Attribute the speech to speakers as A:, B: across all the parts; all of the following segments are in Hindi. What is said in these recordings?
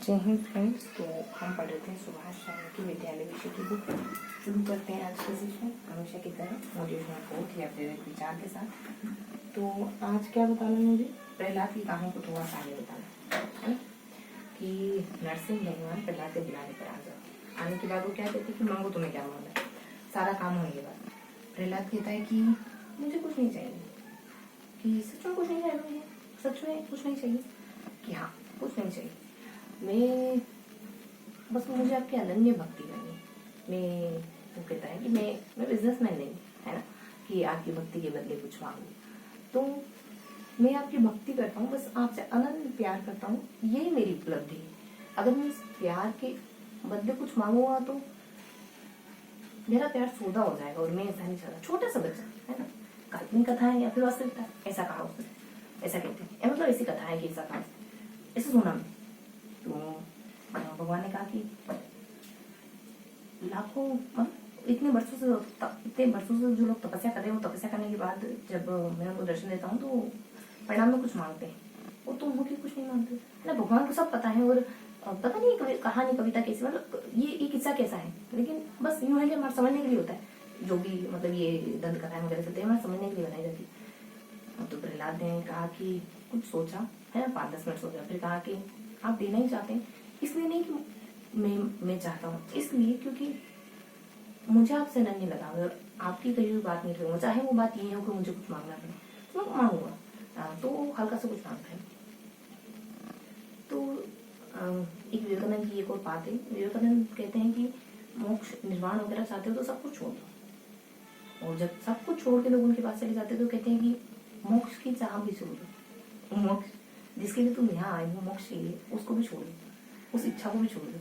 A: जय हिंद फ्रेंड्स। तो हम पढ़ रहे थे सुभाष चंद्र की विद्यालय विषय की बुक। शुरू करते हैं आज के सेशन हमेशा की तरह मोटिवेशनल कोट या प्रेरक विचार के साथ। तो आज क्या बताना है मुझे, प्रहलाद की कहानी को थोड़ा सा आगे बताना है ना, कि नरसिंह भगवान प्रहलाद के बुलाने पर आ जाओ। आने के बाद वो क्या कहते हैं कि मांगो तुम्हें क्या मांगना है। सारा काम होने के बाद प्रहलाद कहता है कि मुझे कुछ नहीं चाहिए, कि सच में कुछ नहीं चाहिए, मुझे सच में कुछ नहीं चाहिए, कि हाँ कुछ नहीं चाहिए, मैं बस मुझे आपकी अनन्य भक्ति करनी। मैं वो कहता है कि मैं बिजनेसमैन नहीं है ना, कि आपकी भक्ति के बदले कुछ मांगू। तो मैं आपकी भक्ति करता हूँ, बस आपसे अनन्य प्यार करता हूँ, यही मेरी उपलब्धि है। अगर मैं इस प्यार के बदले कुछ मांगूंगा तो मेरा प्यार सौदा हो जाएगा, और मैं ऐसा नहीं चाहता। छोटा सा बच्चा है ना, काल्पनिक कथा है या फिर वास्तविकता, ऐसा कहा उसने, ऐसा कहते हैं, मतलब ऐसी कथा है कि ऐसा कहा, ऐसा सुना मैं। तो भगवान ने कहा कि लाखों इतने वर्षों से जो लोग तपस्या कर रहे हैं, वो तपस्या करने के बाद जब मैं उनको दर्शन देता हूँ तो परिणाम में कुछ मांगते हैं, वो तुम हो कि कुछ नहीं मांगते है ना। भगवान को सब पता है, और पता नहीं कहानी कविता कैसी, मतलब ये किस्सा कैसा है, लेकिन बस यूं है कि हमारे समझने के लिए होता है। जो भी मतलब ये दंत कथाएं वगैरह चलते हैं, हमारे समझने के लिए बनाई जाती है। तो प्रहलाद ने कहा कि कुछ सोचा है ना, 5-10 मिनट सोचा, फिर कहा कि आप देना ही चाहते हैं, इसलिए नहीं कि मैं चाहता हूँ, इसलिए क्योंकि मुझे आपसे नहीं लगा, और आपकी कही हुई बात नहीं करूँगा, चाहे वो बात ये हो कि मुझे कुछ मांगना पड़े तो मैं मांगूंगा। तो हल्का सा कुछ मांगता है। तो एक विवेकानंद की एक और बात है, विवेकानंद कहते हैं कि मोक्ष निर्वाण वगैरह चाहते हो तो सब कुछ छोड़ दो, और जब सब कुछ छोड़ के लोग उनके पास चले जाते हैं तो कहते हैं कि मोक्ष की चाह भी छोड़ दो, मोक्ष जिसके लिए तुम यहाँ आए हो, मोक्ष के लिए, उसको भी छोड़ दो, उस इच्छा को भी छोड़ दो।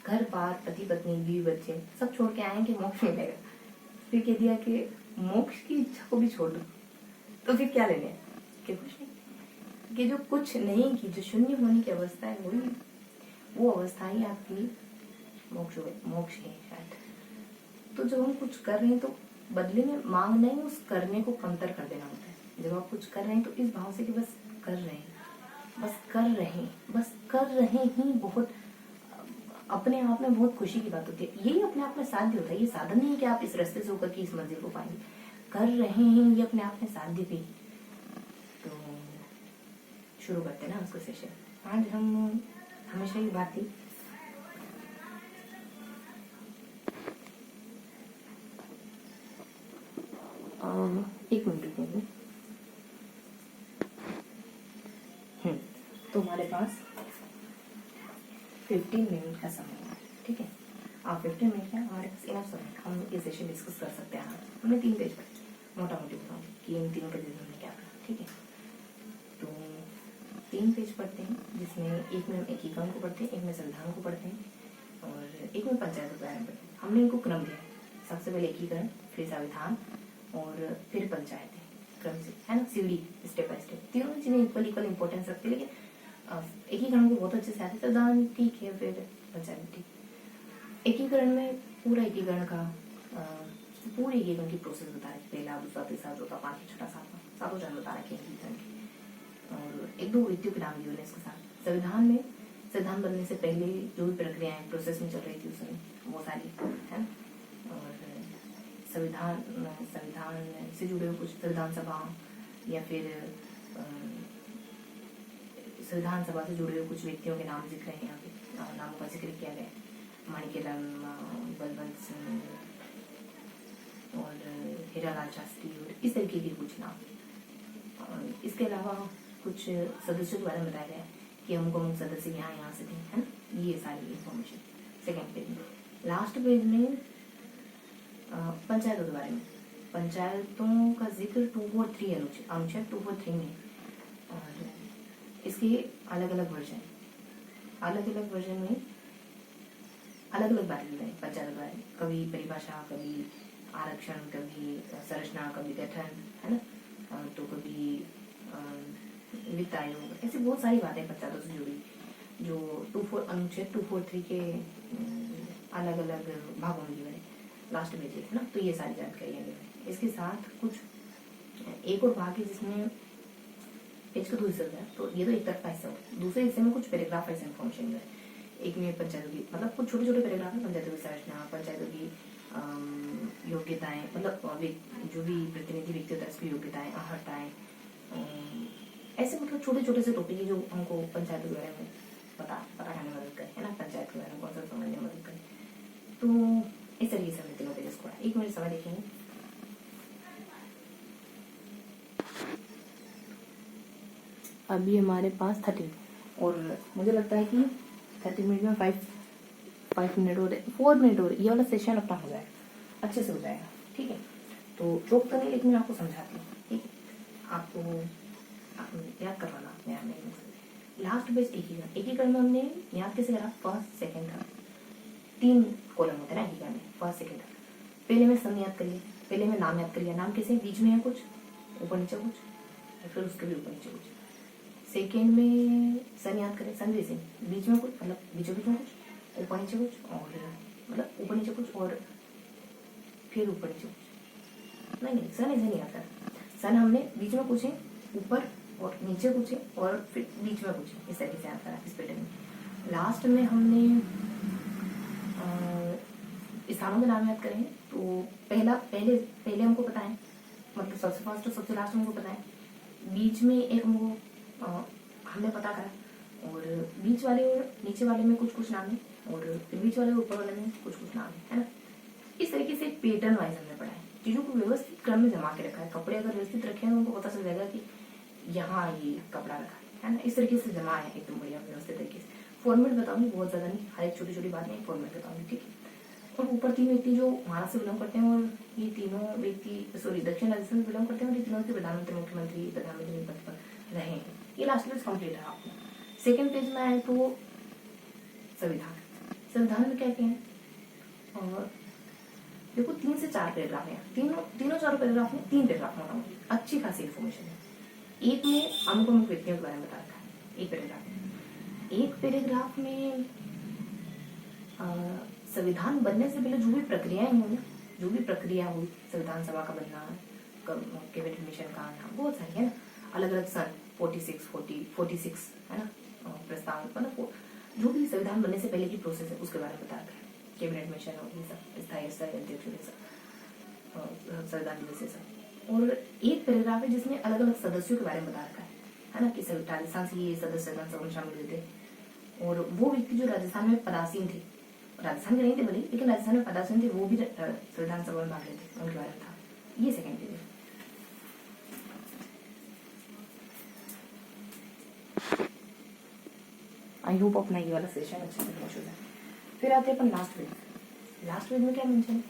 A: घर बार पति पत्नी बीवी बच्चे सब छोड़ के आए कि मोक्ष मिलेगा, फिर कह दिया कि मोक्ष की इच्छा को भी छोड़ दो, तो फिर क्या लेने कि कुछ नहीं, कि जो कुछ नहीं की जो शून्य होने की अवस्था है, वही वो अवस्था ही आपकी मोक्ष है शायद। तो जब हम कुछ कर रहे हैं तो बदले में मांग नहीं, उस करने को कमतर कर देना होता है। जब आप कुछ कर रहे हैं तो इस भाव से कि बस कर रहे हैं, बस कर रहे हैं, बस कर रहे ही बहुत अपने आप में बहुत खुशी की बात होती है। यही अपने आप में साध्य होता है, ये साधन नहीं है कि आप इस रास्ते से होकर के इस मंजिल को पाएंगे, कर रहे हैं ये अपने आप में साध्य भी। तो शुरू करते हैं ना उसको सेशन। आज हम हमेशा ये बात थी, एक मिनट रुकेंगे। तो हमारे पास 15 मिनट का समय है, ठीक है। 15 मिनट का हमारे पास इनफ समय, हम ये सेशन डिस्कस कर सकते हैं। हमने 3 पेज पढ़े, मोटा मोटी बताऊँ कि इन तीनों के दिन हमने क्या करा, ठीक है। तो 3 पेज पढ़ते हैं, जिसमें एक में हम एकीकरण को पढ़ते हैं, एक में संविधान को पढ़ते हैं, और एक में पंचायत के बारे में पढ़ते हैं। हमने इनको क्रम दिया है, सबसे पहले एकीकरण, फिर संविधान, और फिर पंचायत है, क्रम से है ना, सीढ़ी, स्टेप बाय स्टेप। तीनों चीजें इक्वल इंपॉर्टेंस रखती है, लेकिन एकीकरण को बहुत अच्छे से आते हैं, संविधान ठीक है, फिर पंचायत ठीक। एकीकरण में पूरा एकीकरण का पूरे एकीकरण की प्रोसेस बता रही, पहला दूसरा तीसरा चौथा पांचवा छठा सातवां, सातों चरण बता रखे एकीकरण के, और 1-2 व्यक्तियों के नाम दिए इसके साथ। संविधान में संविधान बनने से पहले जो भी प्रक्रियाएं प्रोसेस में चल रही थी उस समय, वो सारी है। और संविधान से जुड़े हुए कुछ संविधान सभा या फिर संविधान सभा से जुड़े हुए कुछ व्यक्तियों के नाम जिक्र है, यहाँ पे नामों का जिक्र किया गया है, माणिक्यलाल, बलवंत सिंह और हीरालाल शास्त्री, और इस तरीके के कुछ नाम। और इसके अलावा कुछ सदस्यों के बारे में बताया गया है कि अमुक सदस्य यहाँ से थे, है ना, ये सारी इंफॉर्मेशन सेकेंड पेज में। लास्ट पेज में पंचायतों के बारे में, पंचायतों का जिक्र 243 अनुच्छेद 243 में, और इसके अलग अलग वर्जन में अलग अलग बातें बताई पंचायत के बारे में। कभी परिभाषा, कभी आरक्षण, कभी संरचना, कभी गठन, है ना, तो कभी वित्त आयोग, ऐसी बहुत सारी बातें पंचायतों से जुड़ी, जो अनुच्छेद 243 के अलग अलग भागों में दिए लास्ट में थे ना। तो ये सारी जानकारियां दी। इसके साथ कुछ एक और भाग है जिसमें पेज का 2 हिस्से होता है, तो ये तो एक तरफ का हिस्सा होता है, दूसरे हिस्से में कुछ पैराग्राफ ऐसे इन्फॉर्मेशन है। एक में पंचायतों की मतलब कुछ छोटे छोटे पैराग्राफ है, पंचायतों की संरचना, पंचायतों की योग्यताएं, मतलब जो भी प्रतिनिधि व्यक्ति होता है उसकी योग्यताएं, अर्हताएं, ऐसे मतलब छोटे छोटे से टॉपिक है जो हमको पंचायत के बारे में पता करने में मदद करे, है ना, पंचायत के बारे में कौन सा समझने में मदद करे। तो इस तरीके से हमने तीनों पेजेस को 1 मिनट समय देखेंगे। अभी हमारे पास 30 और मुझे लगता है कि 30 मिनट में 5 मिनट और 4 मिनट और ये वाला सेशन अपना हो जाएगा, अच्छे से हो जाएगा, ठीक है। तो रोक तो नहीं, लेकिन मैं आपको समझाती हूँ, ठीक है। आपको याद करवाना अपने आप में। लास्ट पेज एकीकरण में हमने याद कैसे करा, फर्स्ट सेकंड थर्ड 3 कॉलम होते हैं ना एकीकरण में, फर्स्ट सेकंड थर्ड। पहले में सन याद कर लिया, पहले में नाम याद कर लिया, नाम कैसे बीच में है कुछ, ऊपर नीचे कुछ, फिर उसके भी ऊपर नीचे कुछ। सेकेंड में सन याद करें, सन जैसे बीच में कुछ, मतलब बीचों बीच में कुछ, ऊपर नीचे कुछ, और मतलब ऊपर नीचे कुछ और फिर ऊपर नीचे कुछ। नहीं सन ऐसे नहीं आता, सन हमने बीच में कुछ है, ऊपर और नीचे कुछ है, और फिर बीच में कुछ है, इस तरीके से आता है इस पैटर्न में। लास्ट में हमने स्थानों के नाम याद करें, तो पहले हमको पता है, मतलब सबसे फर्स्ट और सबसे लास्ट हमको पता है, बीच में एक हमको हमने पता करा, और बीच वाले और नीचे वाले में कुछ कुछ नाम है, और फिर बीच वाले और ऊपर वाले में कुछ कुछ नाम है ना। इस तरीके से पैटर्न वाइज हमने पढ़ा है, चीजों को व्यवस्थित क्रम में जमा के रखा है। कपड़े अगर व्यवस्थित रखे हैं तो उनको पता चल जाएगा कि यहाँ ये कपड़ा रखा है ना, इस तरीके से जमा है एकदम बढ़िया व्यवस्थित तरीके से। फॉर्मेट बताऊंगी, बहुत ज्यादा नहीं, हर एक छोटी छोटी बात नहीं, फॉर्मेट बताऊंगी, ठीक है। और ऊपर 3 व्यक्ति जो महाराष्ट्र से बिलोंग करते हैं, और ये तीनों व्यक्ति दक्षिण राजस्थान से बिलोंग करते हैं, और ये तीनों व्यक्ति प्रधानमंत्री, मुख्यमंत्री, प्रधानमंत्री पद पर रहे हैं। ये लास्ट पेज कंप्लीट है आपको। सेकंड पेज में आए तो संविधान में क्या क्या है, और देखो 3 से 4 पैराग्राफ है, तीनों चारों पैराग्राफ में 3 पैराग्राफ होना होगी, अच्छी खासी इन्फॉर्मेशन है। एक में अमुक अमुक व्यक्तियों के बारे में बता रखा है, एक पैराग्राफ में संविधान बनने से पहले जो भी प्रक्रियाएं हुई, जो भी प्रक्रिया हुई, संविधान सभा का बनना, कैबिनेट मिशन का आना, बहुत सारी है ना, अलग अलग सन 46 है ना, प्रस्ताव, मतलब जो भी संविधान बनने से पहले की प्रोसेस है उसके बारे में बता रखा है, कैबिनेट मिशन और ये सब, स्थायी अध्यक्ष, संविधान दिवस ये सब। और एक पैराग्राफ है जिसमें अलग अलग सदस्यों के बारे में बता रखा है ना, कि राजस्थान से ये सदस्य सभा में शामिल हुए थे, और वो व्यक्ति जो राजस्थान में पदासीन थे, राजस्थान के नहीं थे भले, लेकिन राजस्थान में पदासीन थे, वो भी संविधान सभा में भाग लेते, उनके बारे में था। ये सेकंड पेज है। आई होप अपना ये वाला सेशन अच्छे से फिनिश हो जाए। फिर आते हैं अपन लास्ट पेज में क्या मेंशन है,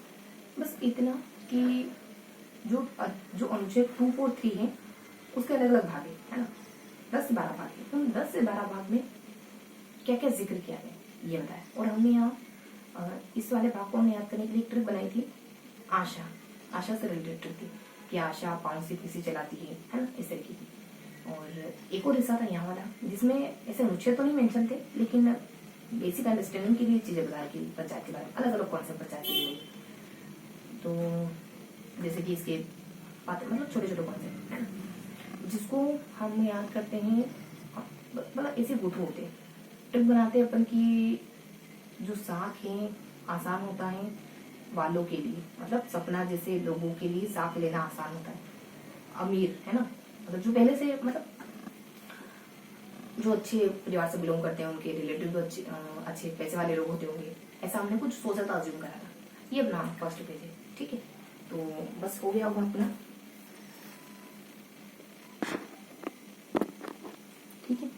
A: बस इतना कि जो अनुच्छेद 243 है उसके अलग अलग भाग है ना, 10 से 12 भाग है, उन 10 से 12 भाग में क्या क्या जिक्र किया गया ये बताया। और हमने यहाँ इस वाले भाग को हमने याद करने के लिए एक ट्रिक बनाई थी, आशा से रिलेटेड ट्रिक थी, कि आशा पाँव से किसी चलाती है ना, इस तरीके की। और एक और हिस्सा था यहाँ वाला जिसमें ऐसे अनुच्छेद तो नहीं मेंशन थे, लेकिन बेसिक अंडरस्टैंडिंग के लिए चीजें बता रही पंचायत के बारे में, अलग अलग कॉन्सेप्ट पंचायत के लिए। तो जैसे कि इसके मतलब छोटे छोटे कॉन्सेप्ट है ना, जिसको हम याद करते हैं, मतलब ऐसे गुथू होते हैं, ट्रिक बनाते हैं अपन की जो साख है आसान होता है वालों के लिए, मतलब सपना जैसे लोगों के लिए साख लेना आसान होता है। अमीर है ना, मतलब जो पहले से मतलब जो अच्छे परिवार से बिलोंग करते हैं, उनके रिलेटिव जो अच्छे पैसे वाले लोग होते होंगे, ऐसा हमने कुछ सोचा था, अज्यूम करा था। ये अपना फर्स्ट पेज है, ठीक है। तो बस हो गया होगा अपना, ठीक है।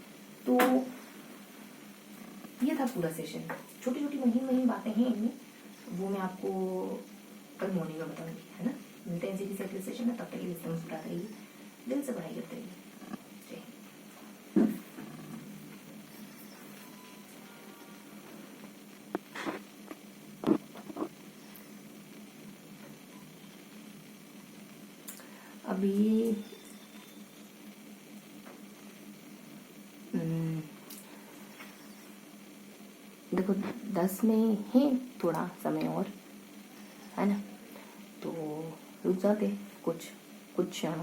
A: तो ये था पूरा सेशन, छोटी छोटी महीन बातें हैं इनमें, वो मैं आपको कल मॉर्निंग में बताऊंगी, है ना। मिलते हैं किसी अगले सेशन में, तब तक के लिए मुस्कुराते रहिए, दिल से पढ़ाई करते रहिए। अभी देखो 10 में है थोड़ा समय और, है ना, तो रुक जाते कुछ क्षण।